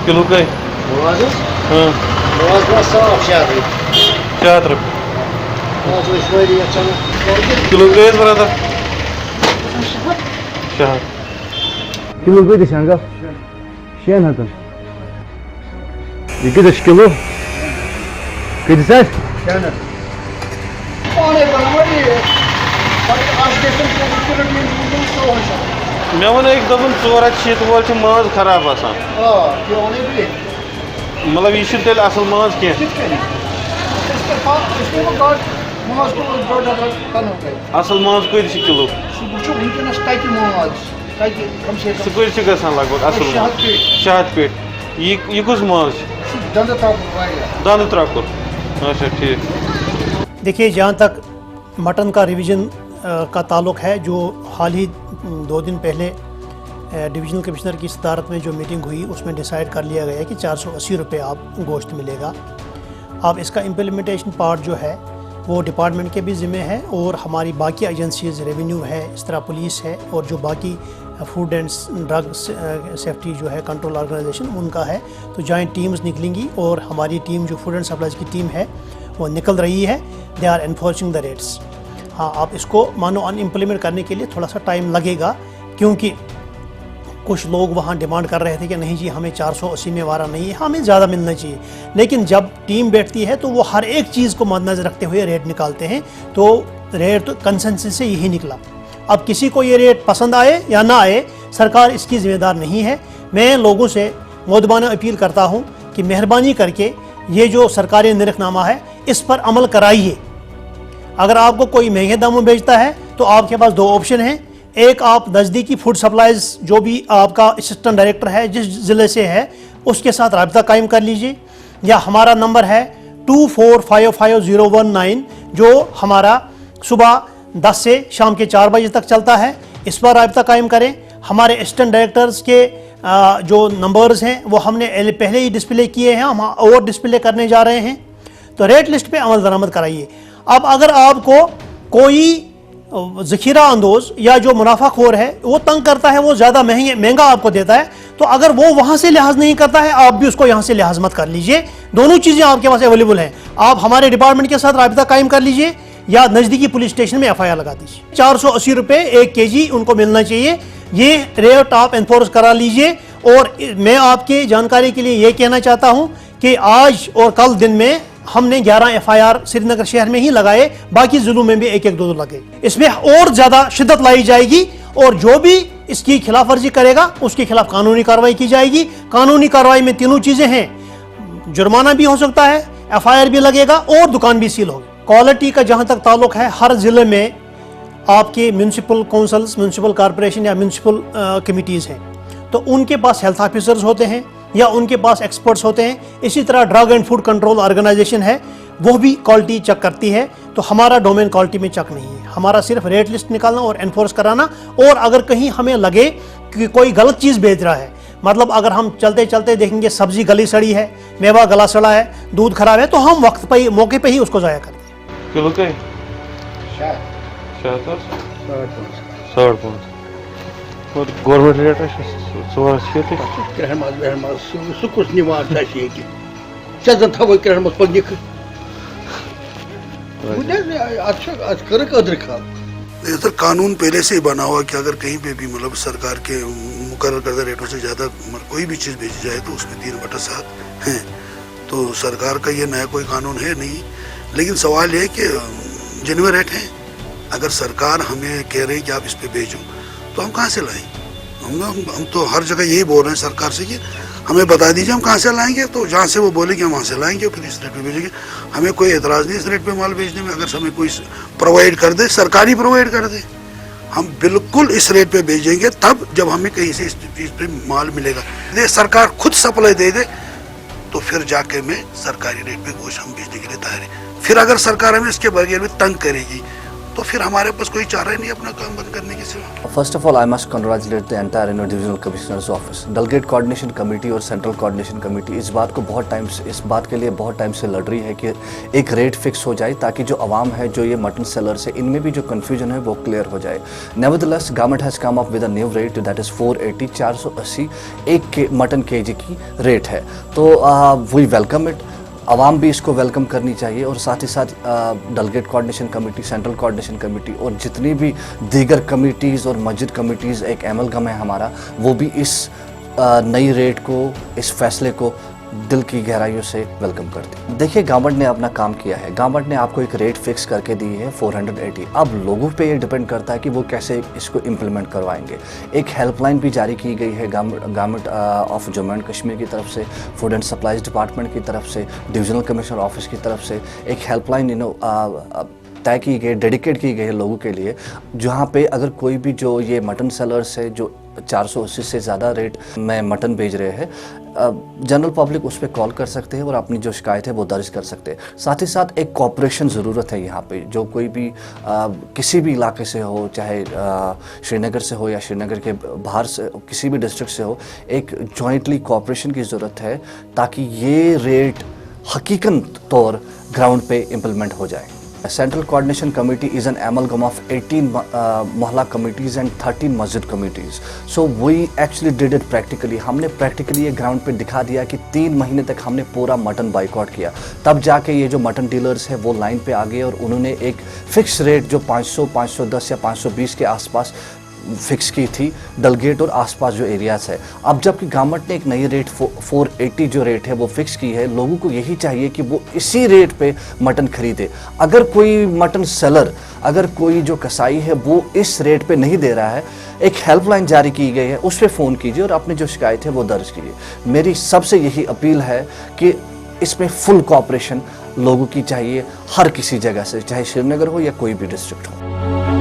Kilo कई Boğazı? हाँ Boğaz biraz sağ şahı. 7 रुपये Boğaz o şöyle yaşanır. Kilo कई brother शहर Kilo kıydı şanga? Şen hatın. İki de kilo. Kıydı sen? Yani. O ne bana var ya. Bak az desin ki bir buldum soğuşa. मैं one एक दफन 4 शीत वोल माज खराब आसान Aa, ki o ne bileyim. मतलब यह तेल असल माज कह Gitmedi. İşte bu kadar muhaz kulu burada kanı kayı. असल माज कत kilo Şu buçuk hünkârına stayki muhaz. Stayki kamşe सह कत गसान लग भग असल माज शहद पेट यह कुछ माज Şu danda tabu var ya. दान त्रकुर अच्छा ठीक देखिए, जहाँ तक मटन का रिवीजन का ताल्लुक़ है, जो हाल ही 2 दिन पहले डिवीज़नल कमिश्नर की सदारत में जो मीटिंग हुई, उसमें डिसाइड कर लिया गया कि 480 रुपये आप गोश्त मिलेगा। अब इसका इम्प्लीमेंटेशन पार्ट जो है वो डिपार्टमेंट के भी ज़िम्मे है और हमारी बाकी एजेंसीज़, रेवेन्यू है, इस तरह पुलिस है और जो बाकी फूड एंड ड्रग सेफ्टी जो है कंट्रोल ऑर्गेनाइजेशन, उनका है। तो जॉइंट टीम्स निकलेंगी और हमारी टीम जो फूड एंड सप्लाईज की टीम है वो निकल रही है। They are enforcing the rates. हाँ, आप इसको मानो इम्प्लीमेंट करने के लिए थोड़ा सा टाइम लगेगा, क्योंकि कुछ लोग वहाँ डिमांड कर रहे थे कि नहीं जी, हमें 480 में वारा नहीं है, हमें ज़्यादा मिलना चाहिए। लेकिन जब टीम बैठती है तो वो हर एक चीज़ को मद्देनज़र रखते हुए रेट निकालते हैं। तो रेट तो कंसेंसस से यही निकला। अब किसी को ये रेट पसंद आए या ना आए, सरकार इसकी ज़िम्मेदार नहीं है। मैं लोगों से मुद्दबाना अपील करता हूँ कि मेहरबानी करके ये जो सरकारी निरखनामा है, इस पर अमल कराइए। अगर आपको कोई महंगे दामों में बेचता है तो आपके पास 2 ऑप्शन हैं। एक, आप नज़दीकी फूड सप्लाईज जो भी आपका असिस्टेंट डायरेक्टर है जिस ज़िले से है, उसके साथ रब्ता कायम कर लीजिए, या हमारा नंबर है 24555019 जो हमारा सुबह 10 से शाम के 4 बजे तक चलता है। इस पर रब्ता कायम करें। हमारे असिस्टेंट डायरेक्टर्स के जो नंबर्स हैं वो हमने पहले ही डिस्प्ले किए हैं, हम और डिस्प्ले करने जा रहे हैं। तो रेट लिस्ट पे अमल दरामद कराइए। अब अगर आपको कोई ज़ख़ीरा अंदोज़ या जो मुनाफाखोर है वो तंग करता है, वो ज़्यादा महंगा आपको देता है, तो अगर वो वहाँ से लिहाज नहीं करता है, आप भी उसको यहाँ से लिहाज मत कर लीजिए। दोनों चीज़ें आपके पास अवेलेबल हैं। आप हमारे डिपार्टमेंट के साथ राबिता कायम कर लीजिए या नज़दीकी पुलिस स्टेशन में FIR लगा दीजिए। 480 रुपये 1 kg उनको मिलना चाहिए। ये रेट आप एनफोर्स करा लीजिए। और मैं आपके जानकारी के लिए ये कहना चाहता हूँ कि आज और कल दिन में हमने 11 FIR श्रीनगर शहर में ही लगाए, बाकी ज़िलों में भी 1-1, 2-2 लगे। इसमें और ज़्यादा शिद्दत लाई जाएगी और जो भी इसकी खिलाफ वर्जी करेगा उसके खिलाफ कानूनी कार्रवाई की जाएगी। कानूनी कार्रवाई में 3 चीज़ें हैं, जुर्माना भी हो सकता है, FIR भी लगेगा और दुकान भी सील होगी। क्वालिटी का जहाँ तक ताल्लुक़ है, हर ज़िले में आपके म्यूनसिपल काउंसिल्स, म्यूनसिपल कॉरपोरेशन या म्यूनसिपल कमिटीज़ हैं, तो उनके पास हेल्थ ऑफिसर्स होते हैं या उनके पास एक्सपर्ट्स होते हैं। इसी तरह drug and food control organization है, वो भी क्वालिटी चेक करती है। तो हमारा डोमेन क्वालिटी में चेक नहीं है, हमारा सिर्फ रेट लिस्ट निकालना और एनफोर्स कराना। और अगर कहीं हमें लगे कि कोई गलत चीज़ बेच रहा है, मतलब अगर हम चलते चलते देखेंगे सब्ज़ी गली सड़ी है, मेवा गला सड़ा है, दूध खराब है, तो हम वक्त पर ही, मौके पर ही उसको ज़ाया कर दें। किलो कई Şah. शहद Saat 5.5 और गवर्नमेंट रेट है 480 Kermaz, su kus nivar taşıyıcı. Sizden tavuk kermaz panik. Bu ne açık kırık adır kal. ये सर कानून पहले से ही बना हुआ कि अगर कहीं पे भी मतलब सरकार के मुकर्रर करदा रेटों से ज़्यादा कोई भी चीज़ बेची जाए तो उसमें 3/7 है। तो सरकार का ये नया कोई कानून है नहीं, लेकिन सवाल ये है कि जिनमें रेट हैं, अगर सरकार हमें कह रही है कि आप इस पे बेचो, तो हम कहाँ से लाएं? हम तो हर जगह यही बोल रहे हैं सरकार से कि हमें बता दीजिए हम कहाँ से लाएंगे। तो जहाँ से वो बोलेंगे हम वहाँ से लाएंगे, फिर इस रेट पे बेचेंगे। हमें कोई एतराज़ नहीं इस रेट पे माल बेचने में। अगर हमें कोई प्रोवाइड कर दे, सरकारी प्रोवाइड कर दे, हम बिल्कुल इस रेट पे बेचेंगे, तब जब हमें कहीं से इस चीज़ पे माल मिलेगा। यदि सरकार खुद सप्लाई दे दे तो फिर जाके मैं सरकारी रेट पे गोश्त हम बेचने के लिए तैयार है। फिर अगर सरकार हमें इसके बगैर भी तंग करेगी तो फिर हमारे पास कोई चारा ही नहीं अपना काम बंद करने की सिवा। First of all, I must congratulate the entire Divisional Commissioner's Office, Delegate Coordination Committee और Central Coordination Committee इस बात के लिए बहुत टाइम से लड़ रही है कि एक रेट फिक्स हो जाए ताकि जो आवाम है, जो ये मटन सेलर्स है, इनमें भी जो कन्फ्यूजन है वो क्लियर हो जाए। Nevertheless, government has come up with a new rate that is 480 480 एक मटन केजी की रेट है। तो we welcome it, आवाम भी इसको वेलकम करनी चाहिए और साथ ही साथ delegate coordination committee, central coordination committee और जितनी भी दीगर कमिटीज़ और मस्जिद कमिटीज़ एक एमलगम है हमारा, वो भी इस नई रेट को, इस फैसले को दिल की गहराइयों से वेलकम करती है। देखिए, गवर्नमेंट ने अपना काम किया है, गवर्नमेंट ने आपको एक रेट फिक्स करके दी है 480। अब लोगों पे ये डिपेंड करता है कि वो कैसे इसको इम्प्लीमेंट करवाएंगे। एक हेल्पलाइन भी जारी की गई है government of Jammu and Kashmir की तरफ से, फूड एंड सप्लाईज डिपार्टमेंट की तरफ से, डिविजनल कमिश्नर ऑफिस की तरफ से एक हेल्पलाइन तय की गई, डेडिकेट की गई है लोगों के लिए, जहाँ पे अगर कोई भी जो ये मटन सेलर्स है जो 480 से ज़्यादा रेट में मटन बेच रहे हैं, जनरल पब्लिक उस पर कॉल कर सकते हैं और अपनी जो शिकायत है वो दर्ज कर सकते हैं। साथ ही साथ एक कोऑपरेशन ज़रूरत है यहाँ पे, जो कोई भी किसी भी इलाके से हो, चाहे श्रीनगर से हो या श्रीनगर के बाहर से किसी भी डिस्ट्रिक्ट से हो, एक जॉइंटली कोऑपरेशन की ज़रूरत है ताकि ये रेट हकीकत तौर ग्राउंड पे इम्प्लीमेंट हो जाए। Central Coordination Committee is an amalgam of 18 mohalla committees and 13 masjid committees. So we actually did it practically. हमने practically ये ground पे दिखा दिया कि 3 महीने तक हमने पूरा मटन बाइकआउट किया। तब जाके ये जो मटन डीलर्स है वो लाइन पे आ गए और उन्होंने एक फिक्स रेट जो 500, 510 या 520 के आसपास फिक्स की थी डलगेट और आसपास जो एरियाज़ है। अब जबकि गवर्नमेंट ने एक नई रेट 480 जो रेट है वो फिक्स की है, लोगों को यही चाहिए कि वो इसी रेट पे मटन खरीदे। अगर कोई मटन सेलर, अगर कोई जो कसाई है वो इस रेट पे नहीं दे रहा है, एक हेल्पलाइन जारी की गई है, उस पर फ़ोन कीजिए और अपनी जो शिकायत है वो दर्ज कीजिए। मेरी सबसे यही अपील है कि इसमें फुल कोऑपरेशन लोगों की चाहिए, हर किसी जगह से, चाहे श्रीनगर हो या कोई भी डिस्ट्रिक्ट हो।